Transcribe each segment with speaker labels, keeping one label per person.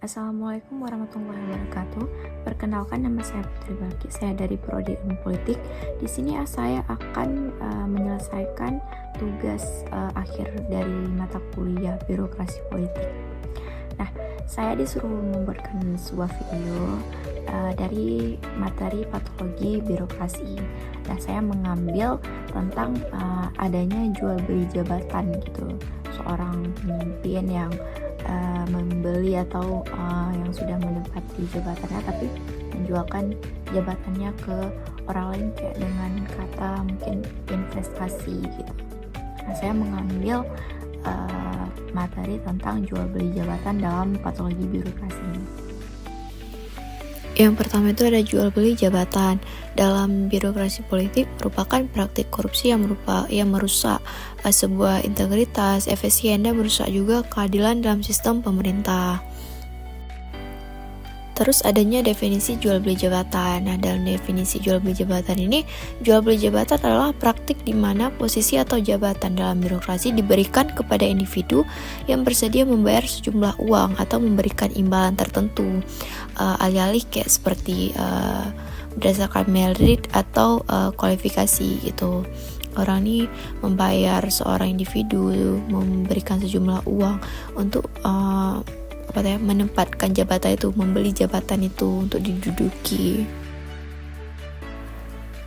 Speaker 1: Assalamualaikum warahmatullahi wabarakatuh. Perkenalkan, nama saya Putri Balki. Saya dari Prodi Ilmu Politik. Di sini saya akan menyelesaikan tugas akhir dari mata kuliah Birokrasi Politik. Nah, saya disuruh membuatkan sebuah video dari materi patologi birokrasi. Nah, saya mengambil tentang adanya jual beli jabatan gitu. Seorang pemimpin yang membeli atau yang sudah menempati jabatannya tapi menjualkan jabatannya ke orang lain kayak dengan kata mungkin investasi gitu. Nah, saya mengambil materi tentang jual beli jabatan dalam patologi birokrasi.
Speaker 2: Yang pertama itu ada jual beli jabatan. Dalam birokrasi politik merupakan praktik korupsi yang merusak sebuah integritas, efisien, dan merusak juga keadilan dalam sistem pemerintah. Terus adanya definisi jual beli jabatan. Nah, dalam definisi jual beli jabatan ini, jual beli jabatan adalah praktik di mana posisi atau jabatan dalam birokrasi diberikan kepada individu yang bersedia membayar sejumlah uang atau memberikan imbalan tertentu, alih-alih kayak seperti berdasarkan merit atau kualifikasi gitu. Orang ini membayar seorang individu, memberikan sejumlah uang untuk menempatkan jabatan itu, membeli jabatan itu untuk diduduki.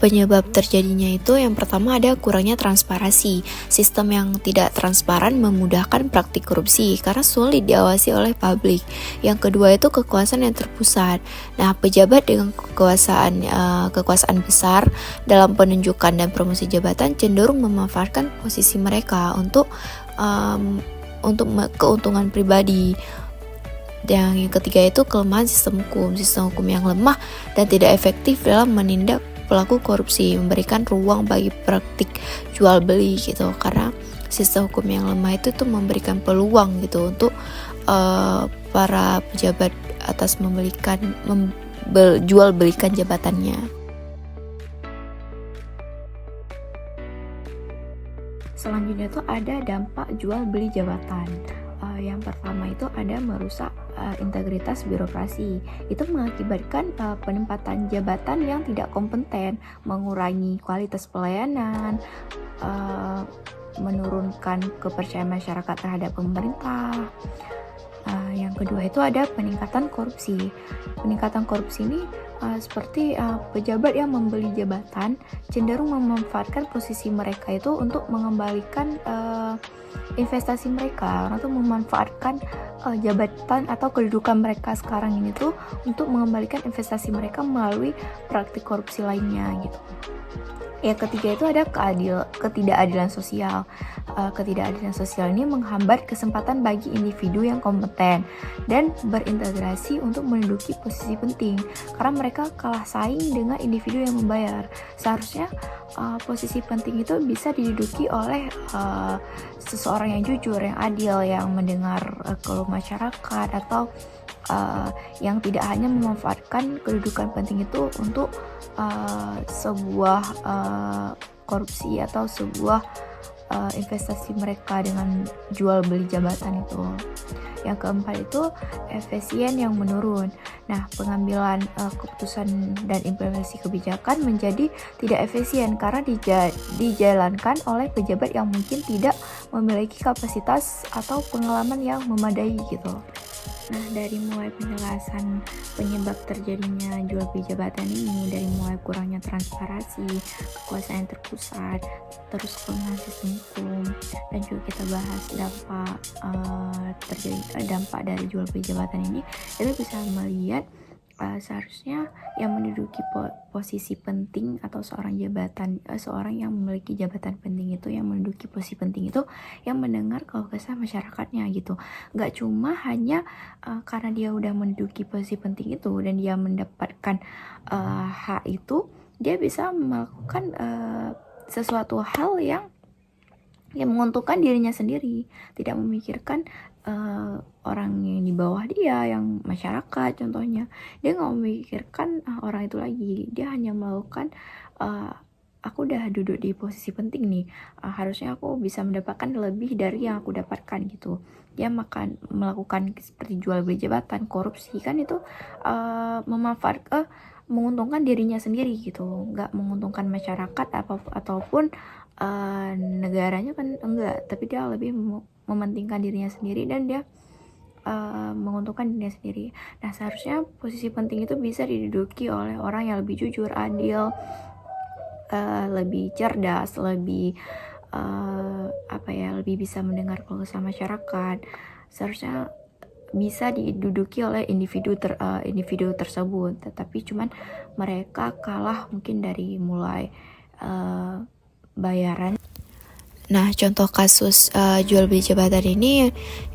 Speaker 2: Penyebab terjadinya itu yang pertama ada kurangnya transparansi. Sistem yang tidak transparan memudahkan praktik korupsi karena sulit diawasi oleh publik. Yang kedua itu kekuasaan yang terpusat. Nah, pejabat dengan kekuasaan besar dalam penunjukan dan promosi jabatan cenderung memanfaatkan posisi mereka untuk keuntungan pribadi. Dan yang ketiga itu kelemahan sistem hukum yang lemah dan tidak efektif dalam menindak pelaku korupsi, memberikan ruang bagi praktik jual beli gitu, karena sistem hukum yang lemah itu tuh memberikan peluang gitu untuk para pejabat atas jual belikan jabatannya.
Speaker 1: Selanjutnya itu ada dampak jual beli jabatan. Yang pertama itu ada merusak integritas birokrasi. Itu mengakibatkan penempatan jabatan yang tidak kompeten, mengurangi kualitas pelayanan, menurunkan kepercayaan masyarakat terhadap pemerintah. Yang kedua itu ada peningkatan korupsi. Peningkatan korupsi ini seperti pejabat yang membeli jabatan cenderung memanfaatkan posisi mereka itu untuk mengembalikan investasi mereka. Orang tuh memanfaatkan jabatan atau kedudukan mereka sekarang ini tuh untuk mengembalikan investasi mereka melalui praktik korupsi lainnya gitu. Yang ketiga itu ada ketidakadilan sosial. Ketidakadilan sosial ini menghambat kesempatan bagi individu yang kompeten dan berintegrasi untuk menduduki posisi penting karena mereka kalah saing dengan individu yang membayar. Seharusnya posisi penting itu bisa diduduki oleh seseorang yang jujur, yang adil, yang mendengar keluh masyarakat atau yang tidak hanya memanfaatkan kedudukan penting itu untuk sebuah korupsi atau sebuah investasi mereka dengan jual beli jabatan itu. Yang keempat itu efisien yang menurun. Nah, pengambilan keputusan dan implementasi kebijakan menjadi tidak efisien karena dijalankan oleh pejabat yang mungkin tidak memiliki kapasitas atau pengalaman yang memadai gitu. Nah, dari mulai penjelasan penyebab terjadinya jual beli jabatan ini, dari mulai kurangnya transparansi, kekuasaan yang terpusat, terus kelemahan sistem hukum, dan juga kita bahas dampak dari jual beli jabatan ini, kita bisa melihat seharusnya yang menduduki posisi penting atau seorang yang memiliki jabatan penting itu, yang menduduki posisi penting itu, yang mendengar keluh kesah masyarakatnya gitu. Gak cuma hanya karena dia udah menduduki posisi penting itu dan dia mendapatkan hak itu, dia bisa melakukan sesuatu hal yang menguntungkan dirinya sendiri, tidak memikirkan orang yang di bawah dia, yang masyarakat contohnya. Dia nggak memikirkan orang itu lagi, dia hanya melakukan aku udah duduk di posisi penting nih, harusnya aku bisa mendapatkan lebih dari yang aku dapatkan gitu. Dia melakukan seperti jual beli jabatan, korupsi, kan itu menguntungkan dirinya sendiri gitu, nggak menguntungkan masyarakat ataupun negaranya kan enggak, tapi dia lebih mementingkan dirinya sendiri dan dia menguntungkan dirinya sendiri. Nah, seharusnya posisi penting itu bisa diduduki oleh orang yang lebih jujur, adil, lebih cerdas, lebih lebih bisa mendengar keluh kesah masyarakat. Seharusnya bisa diduduki oleh individu tersebut, tetapi cuman mereka kalah mungkin dari mulai bayaran.
Speaker 2: Nah, contoh kasus jual beli jabatan ini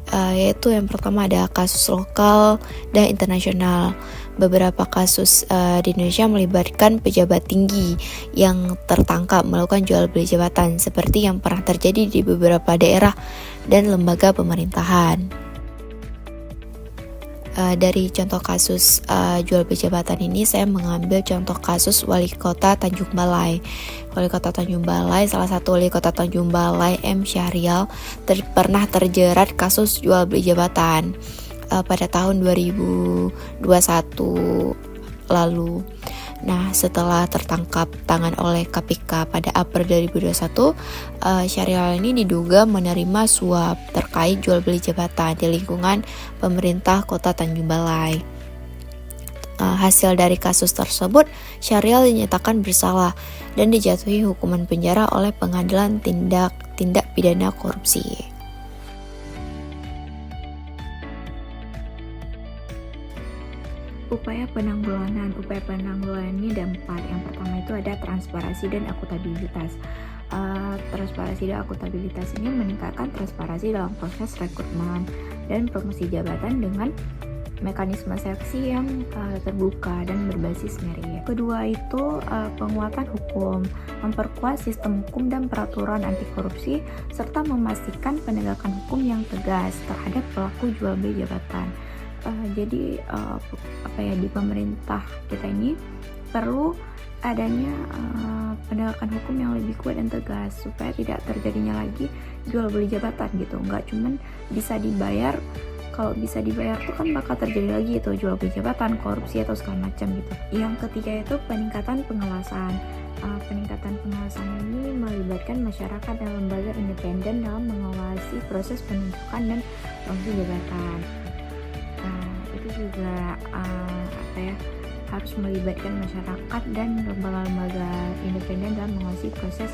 Speaker 2: yaitu yang pertama ada kasus lokal dan internasional. Beberapa kasus di Indonesia melibatkan pejabat tinggi yang tertangkap melakukan jual beli jabatan seperti yang pernah terjadi di beberapa daerah dan lembaga pemerintahan. Dari contoh kasus jual beli jabatan ini, saya mengambil contoh kasus Wali Kota Tanjung Balai. Wali Kota Tanjung Balai, salah satu Wali Kota Tanjung Balai, M. Syahrial, pernah terjerat kasus jual beli jabatan pada tahun 2021 lalu. Nah, setelah tertangkap tangan oleh KPK pada April 2021, Syahrial ini diduga menerima suap terkait jual beli jabatan di lingkungan pemerintah Kota Tanjung Balai. Hasil dari kasus tersebut, Syahrial dinyatakan bersalah dan dijatuhi hukuman penjara oleh Pengadilan Tindak Pidana Korupsi.
Speaker 1: Upaya penanggulangan ini ada 4. Yang pertama itu ada transparansi dan akuntabilitas. Transparansi dan akuntabilitas ini meningkatkan transparansi dalam proses rekrutmen dan promosi jabatan dengan mekanisme seleksi yang terbuka dan berbasis merit. Kedua itu penguatan hukum, memperkuat sistem hukum dan peraturan anti korupsi serta memastikan penegakan hukum yang tegas terhadap pelaku jual beli jabatan. Jadi di pemerintah kita ini perlu adanya penegakan hukum yang lebih kuat dan tegas supaya tidak terjadinya lagi jual beli jabatan gitu. Nggak cuman bisa dibayar, kalau bisa dibayar tuh kan bakal terjadi lagi itu jual beli jabatan, korupsi atau segala macam gitu. Yang ketiga itu peningkatan pengawasan. Peningkatan pengawasan ini melibatkan masyarakat dan lembaga independen dalam mengawasi proses penunjukan dan promosi jabatan. Itu juga harus melibatkan masyarakat dan lembaga-lembaga independen dalam mengawasi proses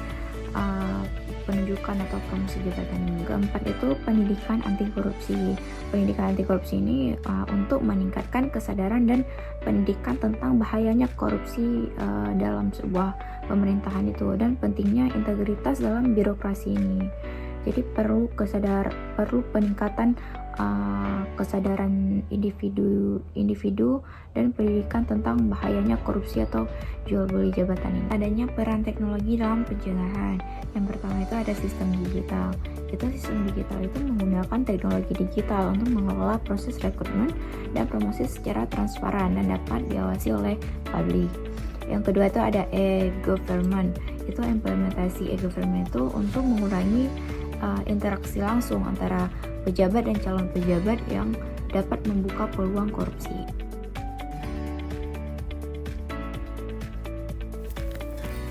Speaker 1: penunjukan atau promosi jabatan ini. Keempat itu pendidikan anti korupsi. Pendidikan anti korupsi ini untuk meningkatkan kesadaran dan pendidikan tentang bahayanya korupsi dalam sebuah pemerintahan itu dan pentingnya integritas dalam birokrasi ini. Jadi perlu peningkatan kesadaran individu dan pendidikan tentang bahayanya korupsi atau jual beli jabatan ini. Adanya peran teknologi dalam pencegahan. Yang pertama itu ada sistem digital. Sistem digital itu menggunakan teknologi digital untuk mengelola proses rekrutmen dan promosi secara transparan dan dapat diawasi oleh publik. Yang kedua itu ada e-government. Itu implementasi e-government itu untuk mengurangi interaksi langsung antara pejabat dan calon pejabat yang dapat membuka peluang korupsi.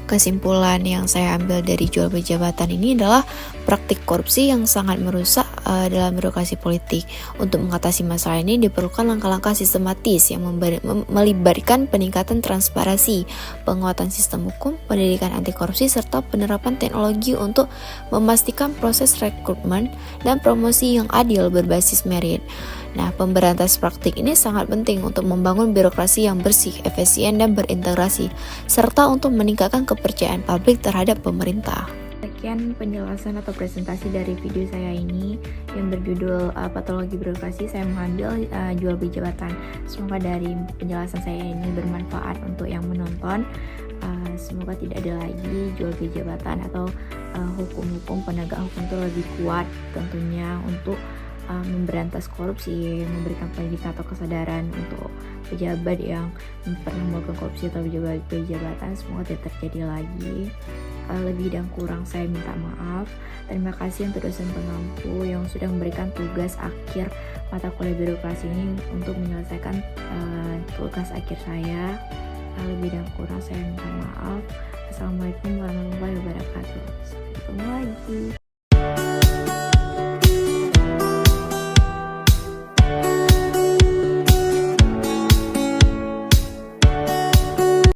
Speaker 2: Kesimpulan yang saya ambil dari jual beli jabatan ini adalah praktik korupsi yang sangat merusak dalam birokrasi politik. Untuk mengatasi masalah ini diperlukan langkah-langkah sistematis yang melibatkan peningkatan transparansi, penguatan sistem hukum, pendidikan anti korupsi, serta penerapan teknologi untuk memastikan proses rekrutmen dan promosi yang adil berbasis merit. Nah, pemberantas praktik ini sangat penting untuk membangun birokrasi yang bersih, efisien, dan berintegrasi, serta untuk meningkatkan kepercayaan publik terhadap pemerintah.
Speaker 1: Sekian penjelasan atau presentasi dari video saya ini yang berjudul Patologi Birokrasi. Saya mengambil jual beli jabatan. Semoga dari penjelasan saya ini bermanfaat untuk yang menonton. Semoga tidak ada lagi jual beli jabatan atau hukum-hukum penegak hukum itu lebih kuat tentunya untuk memberantas korupsi, memberikan pendidikan atau kesadaran untuk pejabat yang pernah melakukan korupsi atau pejabat jabatan. Semoga tidak terjadi lagi. Lebih dan kurang saya minta maaf. Terima kasih untuk dosen pengampu yang sudah memberikan tugas akhir mata kuliah birokrasi ini untuk menyelesaikan tugas akhir saya. Lebih dan kurang saya minta maaf. Assalamualaikum warahmatullahi wabarakatuh. Sampai ketemu lagi.